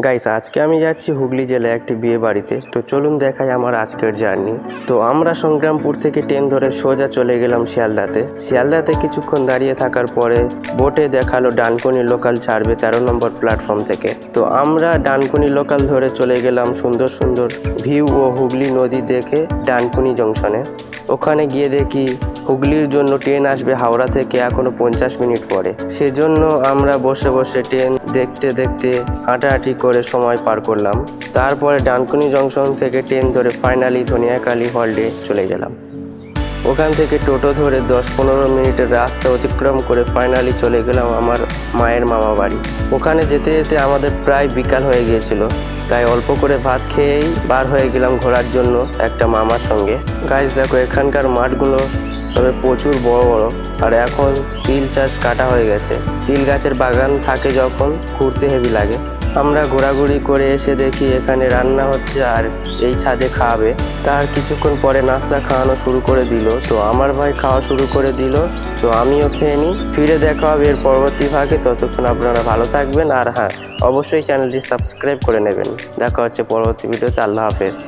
Guys, আজকে আমি যাচ্ছি হুগলি জেলায় একটি বিয়ে বাড়িতে। তো চলুন দেখাই আমার আজকের জার্নি। তো আমরা সংগ্রামপুর থেকে ট্রেন ধরে সোজা চলে গেলাম শিয়ালদাতে কিছুক্ষণ দাঁড়িয়ে থাকার পরে বোটে দেখালো ডানকুনি লোকাল ছাড়বে 13 নম্বর প্ল্যাটফর্ম থেকে। তো আমরা ডানকুনি লোকাল ধরে চলে গেলাম সুন্দর সুন্দর ভিউ ও হুগলি নদী দেখে ডানকুনি জংশনে। ওখানে গিয়ে দেখি হুগলির জন্য ট্রেন আসবে হাওড়া থেকে এখনো 50 মিনিট পরে। সেজন্য আমরা বসে বসে ট্রেন দেখতে দেখতে হাঁটাহাঁটি করে সময় পার করলাম। তারপরে ডানকুনি জংশন থেকে ট্রেন ধরে ফাইনালি ধনিয়াকালী হল্টে চলে গেলাম। ওখান থেকে টোটো ধরে 10-15 মিনিটের রাস্তা অতিক্রম করে ফাইনালি চলে গেলাম আমার মায়ের মামা বাড়ি। ওখানে যেতে যেতে আমাদের প্রায় বিকাল হয়ে গিয়েছিল, তাই অল্প করে ভাত খেয়েই বার হয়ে গেলাম ঘোরার জন্য একটা মামার সঙ্গে। গাইস দেখো, এখানকার মাঠগুলো তবে প্রচুর বড় বড়, আর এখন তিল চাষ কাটা হয়ে গেছে। তিল গাছের বাগান থাকে যখন, ঘুরতে হেভি লাগে। আমরা ঘোরাঘুরি করে এসে দেখি এখানে রান্না হচ্ছে আর এই ছাদে খাওয়াবে। তার কিছুক্ষণ পরে নাস্তা খাওয়ানো শুরু করে দিল। তো আমার ভাই খাওয়া শুরু করে দিল, তো আমিও খেয়ে নিই। ফিরে দেখা হবে এর পরবর্তী ভাগে। ততক্ষণ আপনারা ভালো থাকবেন, আর হ্যাঁ, অবশ্যই চ্যানেলটি সাবস্ক্রাইব করে নেবেন। দেখা হচ্ছে পরবর্তী ভিডিওতে। আল্লাহ হাফেজ।